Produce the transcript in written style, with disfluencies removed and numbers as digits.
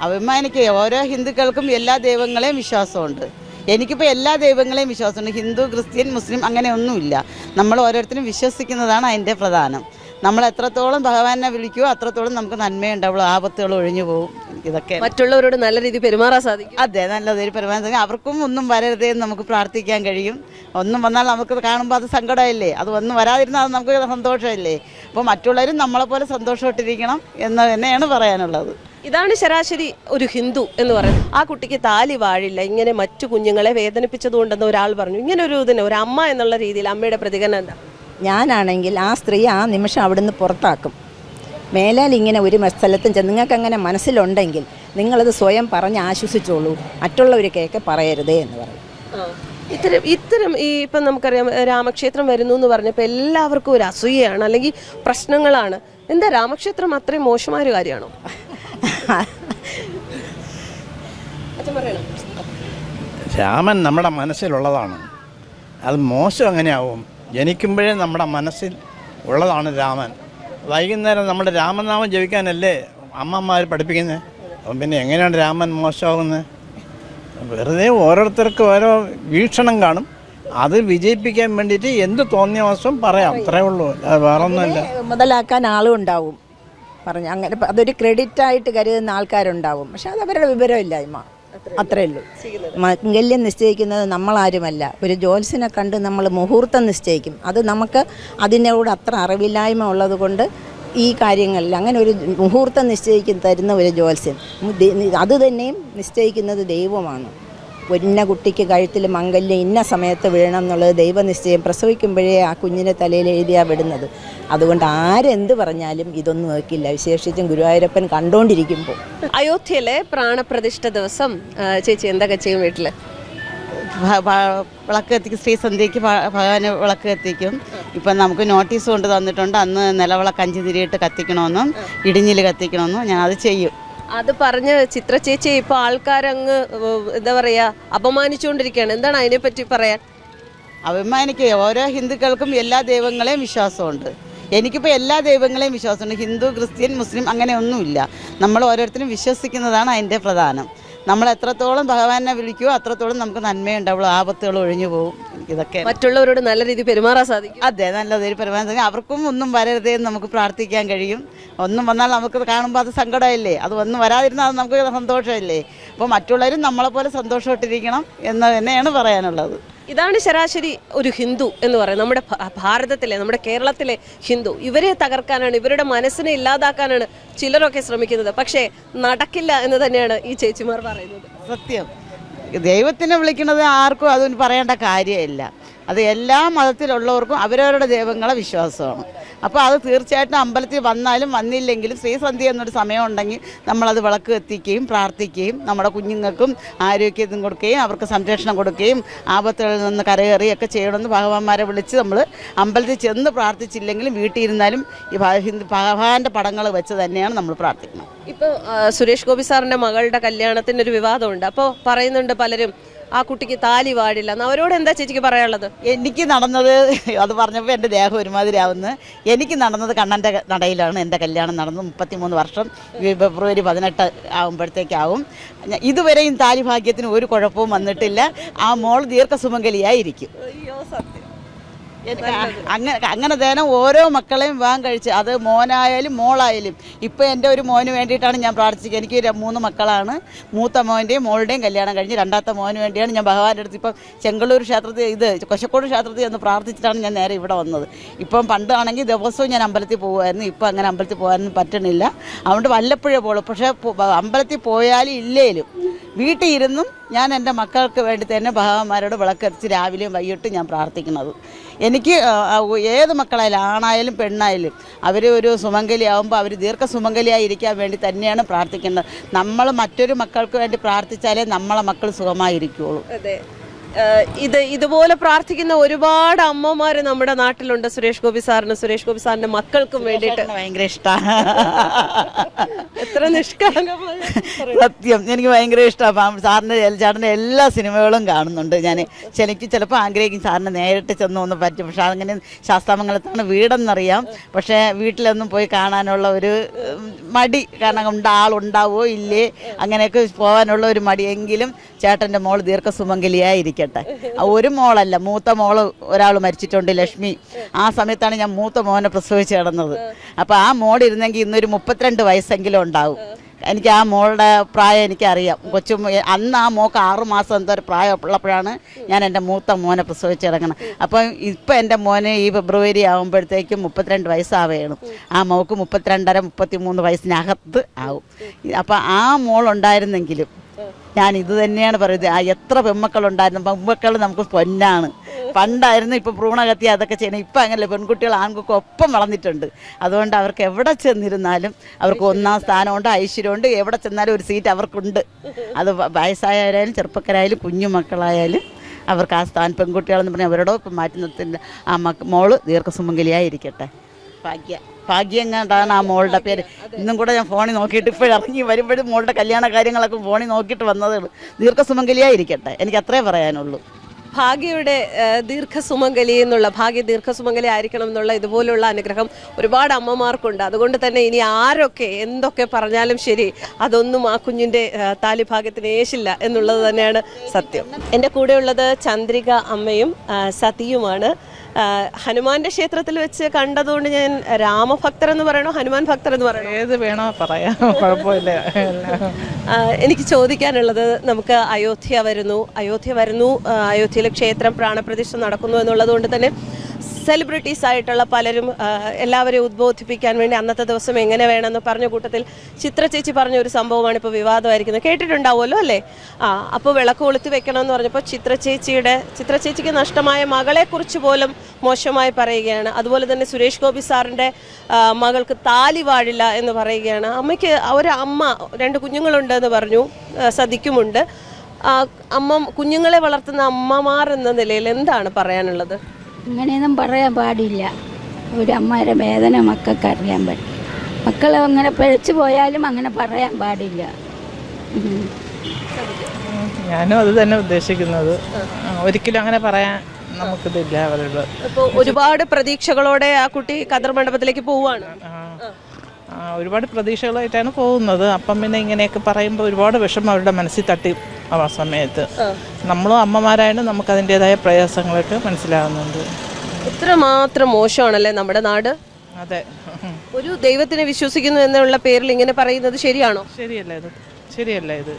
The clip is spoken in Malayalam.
അഭിമാനിക്ക് ഓരോ ഹിന്ദുക്കൾക്കും എല്ലാ ദൈവങ്ങളെയും വിശ്വാസമുണ്ട്. എനിക്കിപ്പോൾ എല്ലാ ദൈവങ്ങളെയും വിശ്വാസമുണ്ട്. ഹിന്ദു, ക്രിസ്ത്യൻ, മുസ്ലിം അങ്ങനെ ഒന്നുമില്ല. നമ്മൾ ഓരോരുത്തരും വിശ്വസിക്കുന്നതാണ് അതിൻ്റെ പ്രധാനം. നമ്മൾ എത്രത്തോളം ഭഗവാനെ വിളിക്കുമോ അത്രത്തോളം നമുക്ക് നന്മയുണ്ടാവുള്ളൂ, ആപത്തുകൾ ഒഴിഞ്ഞു പോകും. ഇതൊക്കെ മറ്റുള്ളവരോട് നല്ല രീതിയിൽ പെരുമാറാൻ സാധിക്കും. അതെ, നല്ല രീതിയിൽ പെരുമാറാൻ സാധിക്കും. അവർക്കും ഒന്നും വരരുതേ എന്ന് നമുക്ക് പ്രാർത്ഥിക്കാൻ കഴിയും. ഒന്നും വന്നാൽ നമുക്ക് കാണുമ്പോൾ അത് സങ്കടമല്ലേ, അത് ഒന്നും വരാതിരുന്നാൽ അത് നമുക്ക് സന്തോഷമല്ലേ. അപ്പോൾ മറ്റുള്ളവരും നമ്മളെപ്പോലെ സന്തോഷമായിട്ടിരിക്കണം എന്ന് തന്നെയാണ് പറയാനുള്ളത്. ഇതാണ് ശരാശരി ഒരു ഹിന്ദു എന്ന് പറയുന്നത്. ആ കുട്ടിക്ക് താലി വാഴില്ല, ഇങ്ങനെ മറ്റു കുഞ്ഞുങ്ങളെ വേദനിപ്പിച്ചതുകൊണ്ടെന്ന് ഒരാൾ പറഞ്ഞു. ഇങ്ങനെ ഒരു ഇതിന് ഒരു അമ്മ എന്നുള്ള രീതിയിൽ അമ്മയുടെ പ്രതികരണം എന്താ? ഞാനാണെങ്കിൽ ആ സ്ത്രീ ആ നിമിഷം അവിടുന്ന് പുറത്താക്കും. മേലാൽ ഇങ്ങനെ ഒരു സ്ഥലത്തും ചെന്ന് നിങ്ങൾക്ക് അങ്ങനെ മനസ്സിലുണ്ടെങ്കിൽ നിങ്ങളത് സ്വയം പറഞ്ഞ് ആശ്വസിച്ചോളൂ, മറ്റുള്ളവർ കേൾക്കെ പറയരുതേ എന്ന് പറയും. ഇത്തരം ഈ ഇപ്പം നമുക്കറിയാം രാമക്ഷേത്രം വരുന്നു എന്ന് പറഞ്ഞപ്പോൾ എല്ലാവർക്കും ഒരു അസൂയയാണ്, അല്ലെങ്കിൽ പ്രശ്നങ്ങളാണ്. എന്താ രാമക്ഷേത്രം അത്രയും മോശമായൊരു കാര്യമാണോ? രാമൻ നമ്മുടെ മനസ്സിലുള്ളതാണ്, അത് മോശം എങ്ങനെയാവും? ജനിക്കുമ്പോഴേ നമ്മുടെ മനസ്സിൽ ഉള്ളതാണ് രാമൻ. വൈകുന്നേരം നമ്മുടെ രാമനാമം ജപിക്കാനല്ലേ അമ്മമാർ പഠിപ്പിക്കുന്നത്. അപ്പം പിന്നെ എങ്ങനെയാണ് രാമൻ മോശമാകുന്നത്? വെറുതെ ഓരോരുത്തർക്കും ഓരോ വീക്ഷണം കാണും, അത് വിജയിപ്പിക്കാൻ വേണ്ടിയിട്ട് എന്ത് തോന്നിയ ദിവസം പറയാം, അത്രേ ഉള്ളൂ, അത് വേറൊന്നുമില്ല. മുതലാക്കാൻ ആളും ഉണ്ടാവും പറഞ്ഞു, അങ്ങനെ അതൊരു ക്രെഡിറ്റ് ആയിട്ട് കരുതുന്ന ആൾക്കാരുണ്ടാവും. പക്ഷെ അത് അവരുടെ വിവരമില്ലായ്മ, അത്രേ ഉള്ളൂ. മംഗല്യം നിശ്ചയിക്കുന്നത് നമ്മളാരുമല്ല, ഒരു ജ്യോത്സ്യനെ കണ്ട് നമ്മൾ മുഹൂർത്തം നിശ്ചയിക്കും. അത് നമുക്ക് അതിനോട് അത്ര അറിവില്ലായ്മ ഉള്ളത് കൊണ്ട് ഈ കാര്യങ്ങളിൽ അങ്ങനെ ഒരു മുഹൂർത്തം നിശ്ചയിക്കുന്ന തരുന്ന ഒരു ജ്യോത്സ്യൻ, അത് തന്നെയും നിശ്ചയിക്കുന്നത് ദൈവമാണ്. ഇന്ന കുട്ടിക്ക് കഴുത്തിൽ മംഗല്യം ഇന്ന സമയത്ത് വീഴണം എന്നുള്ളത് ദൈവനിശ്ചയം. പ്രസവിക്കുമ്പോഴേ ആ കുഞ്ഞിൻ്റെ തലയിൽ എഴുതിയാ വിടുന്നത്. അതുകൊണ്ട് ആരെന്ത് പറഞ്ഞാലും ഇതൊന്നും നോക്കില്ല, വിശേഷിച്ചും ഗുരുവായൂരപ്പൻ കണ്ടുകൊണ്ടിരിക്കുമ്പോൾ. അയോധ്യയിലെ പ്രാണപ്രതിഷ്ഠ ദിവസം ചേച്ചി എന്തൊക്കെ ചെയ്യും വീട്ടിൽ? വിളക്ക് കത്തിക്കും, ശ്രീസന്ധ്യയ്ക്ക് ഭഗവാന് വിളക്ക് കത്തിക്കും. ഇപ്പം നമുക്ക് നോട്ടീസ് കൊണ്ട് തന്നിട്ടുണ്ട്, അന്ന് നിലവിളക്ക് 5 തിരിയിട്ട് കത്തിക്കണമെന്നും ഇടിഞ്ഞിൽ കത്തിക്കണമെന്നും. ഞാൻ അത് ചെയ്യും. അത് പറഞ്ഞ് ചിത്ര ചേച്ചി ഇപ്പോൾ ആൾക്കാരങ്ങ് എന്താ പറയുക അപമാനിച്ചുകൊണ്ടിരിക്കുകയാണ്. എന്താണ് അതിനെപ്പറ്റി പറയാൻ? അഭിമാനിക്ക് ഓരോ ഹിന്ദുക്കൾക്കും എല്ലാ ദൈവങ്ങളെയും വിശ്വാസമുണ്ട്. എനിക്കിപ്പോൾ എല്ലാ ദൈവങ്ങളെയും വിശ്വാസമുണ്ട്. ഹിന്ദു, ക്രിസ്ത്യൻ, മുസ്ലിം അങ്ങനെ ഒന്നുമില്ല. നമ്മൾ ഓരോരുത്തരും വിശ്വസിക്കുന്നതാണ് അതിൻ്റെ പ്രധാനം. നമ്മൾ എത്രത്തോളം ഭഗവാനെ വിളിക്കുമോ അത്രത്തോളം നമുക്ക് നന്മയുണ്ടാവുള്ളൂ, ആപത്തുകൾ ഒഴിഞ്ഞു പോകും. ഇതൊക്കെ മറ്റുള്ളവരോട് നല്ല രീതിയിൽ പെരുമാറാൻ സാധിക്കും. അതെ, നല്ല രീതിയിൽ പെരുമാറാൻ സാധിക്കും. അവർക്കും ഒന്നും വരരുതേ എന്ന് നമുക്ക് പ്രാർത്ഥിക്കാൻ കഴിയും. ഒന്നും വന്നാൽ നമുക്ക് കാണുമ്പോൾ അത് സങ്കടമല്ലേ, അത് ഒന്നും വരാതിരുന്നാൽ അത് നമുക്ക് സന്തോഷമല്ലേ. അപ്പോൾ മറ്റുള്ളവരും നമ്മളെപ്പോലെ സന്തോഷമായിട്ടിരിക്കണം എന്ന് തന്നെയാണ് പറയാനുള്ളത്. ഇതാണ് ശരാശരി ഒരു ഹിന്ദു എന്ന് പറയുന്നത്. നമ്മുടെ ഭാരതത്തിലെ, നമ്മുടെ കേരളത്തിലെ ഹിന്ദു. ഇവരെ തകർക്കാനാണ്, ഇവരുടെ മനസ്സിനെ ഇല്ലാതാക്കാനാണ് ചിലരൊക്കെ ശ്രമിക്കുന്നത്. പക്ഷേ നടക്കില്ല എന്ന് തന്നെയാണ് ഈ ചേച്ചിമാർ പറയുന്നത്. സത്യം, ദൈവത്തിനെ വിളിക്കുന്നത് ആർക്കും അതൊന്നും പറയേണ്ട കാര്യമില്ല. അത് എല്ലാ മതത്തിലുള്ളവർക്കും അവരവരുടെ ദൈവങ്ങളെ വിശ്വാസമാണ്. അപ്പോൾ അത് തീർച്ചയായിട്ടും അമ്പലത്തിൽ വന്നാലും വന്നില്ലെങ്കിലും ശ്രീസന്ധ്യ എന്നൊരു സമയം ഉണ്ടെങ്കിൽ നമ്മളത് വിളക്ക് കത്തിക്കുകയും പ്രാർത്ഥിക്കുകയും നമ്മുടെ കുഞ്ഞുങ്ങൾക്കും ആരോഗ്യത്തിന് കൊടുക്കുകയും അവർക്ക് സംരക്ഷണം കൊടുക്കുകയും ആപത്തുകളിൽ നിന്ന് കരകയറിയൊക്കെ ചെയ്യണമെന്ന് ഭഗവാന്മാരെ വിളിച്ച് നമ്മൾ അമ്പലത്തിൽ ചെന്ന് പ്രാർത്ഥിച്ചില്ലെങ്കിലും വീട്ടിൽ ഇരുന്നാലും ഈ ഭഗവാന്റെ പടങ്ങൾ വെച്ച് തന്നെയാണ് നമ്മൾ പ്രാർത്ഥിക്കുന്നത്. ഇപ്പോൾ സുരേഷ് ഗോപി സാറിൻ്റെ മകളുടെ കല്യാണത്തിൻ്റെ ഒരു വിവാദമുണ്ട്. അപ്പോൾ പറയുന്നുണ്ട് പലരും ആ കുട്ടിക്ക് താലി വാഴില്ല എന്ന്. അവരോട് എന്താ ചേച്ചിക്ക് പറയാനുള്ളത്? എനിക്ക് നടന്നത്, അത് പറഞ്ഞപ്പോൾ എൻ്റെ ദേഹം ഒരുമാതിരി ആവുന്നു. എനിക്ക് നടന്നത് കണ്ണൻ്റെ നടയിലാണ് എൻ്റെ കല്യാണം നടന്നത്. 33 വർഷം, ഫെബ്രുവരി 18 ആകുമ്പോഴത്തേക്കാവും. ഇതുവരെയും താലി ഭാഗ്യത്തിന് ഒരു കുഴപ്പവും വന്നിട്ടില്ല. ആ മോൾ ദീർഘസുമംഗലിയായിരിക്കും. അങ്ങനെ തന്നെ ഓരോ മക്കളെയും വിവാഹം കഴിച്ച്, അത് മോനായാലും മോളായാലും. ഇപ്പോൾ എൻ്റെ ഒരു മോന് വേണ്ടിയിട്ടാണ് ഞാൻ പ്രാർത്ഥിക്കുക. എനിക്ക് 3 മക്കളാണ്. മൂത്ത മോൻ്റെയും മോളുടെയും കല്യാണം കഴിഞ്ഞ് രണ്ടാമത്തെ മോന് വേണ്ടിയാണ് ഞാൻ ഭഗവാന്റെ അടുത്ത് ഇപ്പം ചെങ്കളൂർ ക്ഷേത്രത്തിൽ കൊശക്കോട് ക്ഷേത്രത്തിൽ എന്ന് പ്രാർത്ഥിച്ചിട്ടാണ് ഞാൻ നേരെ ഇവിടെ വന്നത്. ഇപ്പം പണ്ടാണെങ്കിൽ ദിവസവും ഞാൻ അമ്പലത്തിൽ പോകുമായിരുന്നു. ഇപ്പം അങ്ങനെ അമ്പലത്തിൽ പോകാനൊന്നും പറ്റണില്ല. അതുകൊണ്ട് വല്ലപ്പോഴേ പോകുള്ളൂ. പക്ഷേ അമ്പലത്തിൽ പോയാലും ഇല്ലേലും വീട്ടിൽ ഇരുന്നും ഞാൻ എൻ്റെ മക്കൾക്ക് വേണ്ടി തന്നെ ഭഗവാന്മാരോട് വിളക്കരച്ച് രാവിലെയും വൈകിട്ടും ഞാൻ പ്രാർത്ഥിക്കുന്നത്. എനിക്ക് ഏത് മക്കളായാലും ആണായാലും പെണ്ണായാലും അവർ ഒരു സുമംഗലിയാവുമ്പോൾ അവർ ദീർഘസുമംഗലിയായിരിക്കാൻ വേണ്ടി തന്നെയാണ് പ്രാർത്ഥിക്കേണ്ടത്. നമ്മൾ മറ്റൊരു മക്കൾക്ക് വേണ്ടി പ്രാർത്ഥിച്ചാലേ നമ്മളെ മക്കൾ സുഖമായിരിക്കുകയുള്ളൂ. ഇതുപോലെ പ്രാർത്ഥിക്കുന്ന ഒരുപാട് അമ്മമാർ നമ്മുടെ നാട്ടിലുണ്ട്. സുരേഷ് ഗോപി സാറിന്റെ മക്കൾക്കും വേണ്ടിയിട്ട് ഭയങ്കര ഇഷ്ടമാണ്. എത്ര നിഷ്കളങ്കമായ സത്യം, എനിക്ക് ഭയങ്കര ഇഷ്ടമാണ്. സാറിൻ്റെ ചേട്ടൻ്റെ എല്ലാ സിനിമകളും കാണുന്നുണ്ട് ഞാൻ. എനിക്ക് ചിലപ്പോൾ ആഗ്രഹിക്കും സാറിന് നേരിട്ട് ചെന്ന് ഒന്ന് പറ്റും. പക്ഷെ അങ്ങനെ ശാസ്താമംഗലത്താണ് വീടെന്നറിയാം. പക്ഷേ വീട്ടിലൊന്നും പോയി കാണാനുള്ള ഒരു മടി, കാരണം ആളുണ്ടാവോ ഇല്ലേ അങ്ങനെയൊക്കെ പോകാനുള്ള ഒരു മടിയെങ്കിലും ചേട്ടൻ്റെ മോൾ ദീർഘസുമംഗലിയായിരിക്കട്ടെ. ഒരു മോളല്ല, മൂത്ത മോള് ഒരാൾ മരിച്ചിട്ടുണ്ട്, ലക്ഷ്മി. ആ സമയത്താണ് ഞാൻ മൂത്ത മോനെ പ്രസവിച്ച് കിടന്നത്. അപ്പോൾ ആ മോളിരുന്നെങ്കിൽ ഇന്നൊരു 32 വയസ്സെങ്കിലും ഉണ്ടാവും. എനിക്ക് ആ മോളുടെ പ്രായം എനിക്കറിയാം. അന്ന് ആ മോൾക്ക് 6 മാസം എന്തോ ഒരു പ്രായം ഉള്ളപ്പോഴാണ് ഞാൻ എൻ്റെ മൂത്ത മോനെ പ്രസവിച്ച് കിടക്കണം. അപ്പം ഇപ്പം എൻ്റെ മോന് ഈ ഫെബ്രുവരി ആകുമ്പോഴത്തേക്കും 32 വയസ്സാവുകയാണ്. ആ മോൾക്ക് 32.5 33 വയസ്സിനകത്ത് ആവും. അപ്പം ആ മോളുണ്ടായിരുന്നെങ്കിലും ഞാൻ ഇത് തന്നെയാണ് പറയുന്നത്. എത്ര പെൺമക്കളുണ്ടായിരുന്നു. പെൺമക്കൾ നമുക്ക് പൊന്നാണ്. പണ്ടായിരുന്നു ഇപ്പോൾ ഭ്രൂണഹത്യ അതൊക്കെ ചെയ്യണം. ഇപ്പം അങ്ങനെയല്ല, പെൺകുട്ടികൾ ആൺകുട്ടികൾ ഒപ്പം വളർന്നിട്ടുണ്ട്. അതുകൊണ്ട് അവർക്ക് എവിടെ ചെന്നിരുന്നാലും അവർക്ക് 1ാം സ്ഥാനമുണ്ട്, ഐശ്വര്യമുണ്ട്. എവിടെ ചെന്നാലും ഒരു സീറ്റ് അവർക്കുണ്ട്. അത് വയസ്സായവരായാലും ചെറുപ്പക്കാരായാലും കുഞ്ഞുമക്കളായാലും അവർക്ക് ആ സ്ഥാനം. പെൺകുട്ടികളെന്ന് പറഞ്ഞാൽ അവരോടൊപ്പം മാറ്റി നിർത്തുന്നില്ല. ആ മോള് ദീർഘസുമംഗലിയായിരിക്കട്ടെ. ഭാഗ്യം കണ്ടാണ് ആ മോളുടെ പേര്. ഇന്നും കൂടെ ഞാൻ ഫോണിൽ നോക്കിയിട്ട് ഇറങ്ങി വരുമ്പോഴും മോളുടെ കല്യാണ കാര്യങ്ങളൊക്കെ ഫോണിൽ നോക്കിയിട്ട് വന്നതേ ഉള്ളൂ. ദീർഘസുമംഗലിയായിരിക്കട്ടെ, എനിക്ക് അത്രേ പറയാനുള്ളൂ. ഭാഗ്യയുടെ ദീർഘസുമംഗലി എന്നുള്ള, ഭാഗ്യ ദീർഘസുമംഗലി ആയിരിക്കണം എന്നുള്ള ഇതുപോലുള്ള അനുഗ്രഹം ഒരുപാട് അമ്മമാർക്കുണ്ട്. അതുകൊണ്ട് തന്നെ ഇനി ആരൊക്കെ എന്തൊക്കെ പറഞ്ഞാലും ശരി, അതൊന്നും ആ കുഞ്ഞിൻ്റെ താലിഭാഗ്യത്തിന് ഏശില്ല എന്നുള്ളത് തന്നെയാണ് സത്യം. എൻ്റെ കൂടെയുള്ളത് ചന്ദ്രിക അമ്മയും സതിയുമാണ്. ഹനുമാന്റെ ക്ഷേത്രത്തിൽ വെച്ച് കണ്ടതുകൊണ്ട് ഞാൻ രാമഭക്തർ എന്ന് പറയണോ ഹനുമാൻ ഭക്തർ എന്ന് പറയണോ? ഏത് വേണോ പറയാം, കുഴപ്പമില്ല. എനിക്ക് ചോദിക്കാനുള്ളത്, നമുക്ക് അയോധ്യ വരുന്നു. അയോധ്യയിലെ ക്ഷേത്രം പ്രാണപ്രതിഷ്ഠ നടക്കുന്നു എന്നുള്ളത് കൊണ്ട് തന്നെ സെലിബ്രിറ്റീസ് ആയിട്ടുള്ള പലരും എല്ലാവരെയും ഉദ്ബോധിപ്പിക്കാൻ വേണ്ടി അന്നത്തെ ദിവസം എങ്ങനെ വേണമെന്ന് പറഞ്ഞ കൂട്ടത്തിൽ ചിത്ര ചേച്ചി പറഞ്ഞ ഒരു സംഭവമാണ് ഇപ്പോൾ വിവാദമായിരിക്കുന്നത്. കേട്ടിട്ടുണ്ടാവുമല്ലോ അല്ലേ? അപ്പോൾ വിളക്ക് കൊളുത്തി വെക്കണമെന്ന് പറഞ്ഞപ്പോൾ ചിത്ര ചേച്ചിക്ക് നഷ്ടമായ മകളെക്കുറിച്ച് പോലും മോശമായി പറയുകയാണ്. അതുപോലെ തന്നെ സുരേഷ് ഗോപി സാറിൻ്റെ മകൾക്ക് താലി വാഴില്ല എന്ന് പറയുകയാണ്. അമ്മയ്ക്ക് ഒരു അമ്മ 2 കുഞ്ഞുങ്ങളുണ്ടെന്ന് പറഞ്ഞു, സതിക്കുമുണ്ട്. കുഞ്ഞുങ്ങളെ വളർത്തുന്ന അമ്മമാർ എന്ന നിലയിൽ എന്താണ് പറയാനുള്ളത്? അങ്ങനെയൊന്നും പറയാൻ പാടില്ല. ഒരു അമ്മയുടെ വേദന മക്കൾക്ക് അറിയാൻ പറ്റും. മക്കൾ അങ്ങനെ പിഴച്ചു പോയാലും അങ്ങനെ പറയാൻ പാടില്ല. ഞാനും അത് തന്നെ ഉദ്ദേശിക്കുന്നത്. ഒരിക്കലും അങ്ങനെ പറയാൻ നമുക്കിതില്ല അവരോട്. ഇപ്പോൾ ഒരുപാട് പ്രതീക്ഷകളോടെ ആ കുട്ടി ഖദർ മണ്ഡപത്തിലേക്ക് പോവുകയാണ്. ഒരുപാട് പ്രതീക്ഷകളായിട്ടാണ് പോകുന്നത്. അപ്പം പിന്നെ ഇങ്ങനെയൊക്കെ പറയുമ്പോൾ ഒരുപാട് വിഷമം അവരുടെ മനസ്സിൽ തട്ടി. ആ സമയത്ത് നമ്മളും അമ്മമാരായിട്ട് നമുക്ക് അതിൻ്റെതായ പ്രയാസങ്ങളൊക്കെ മനസ്സിലാകുന്നുണ്ട്. എത്രമാത്രം മോശമാണല്ലേ നമ്മുടെ നാട്. അതെ, ഒരു ദൈവത്തിനെ വിശ്വസിക്കുന്നു എന്നുള്ള പേരിൽ ഇങ്ങനെ പറയുന്നത് ശരിയാണോ? ശരിയല്ല ഇത്.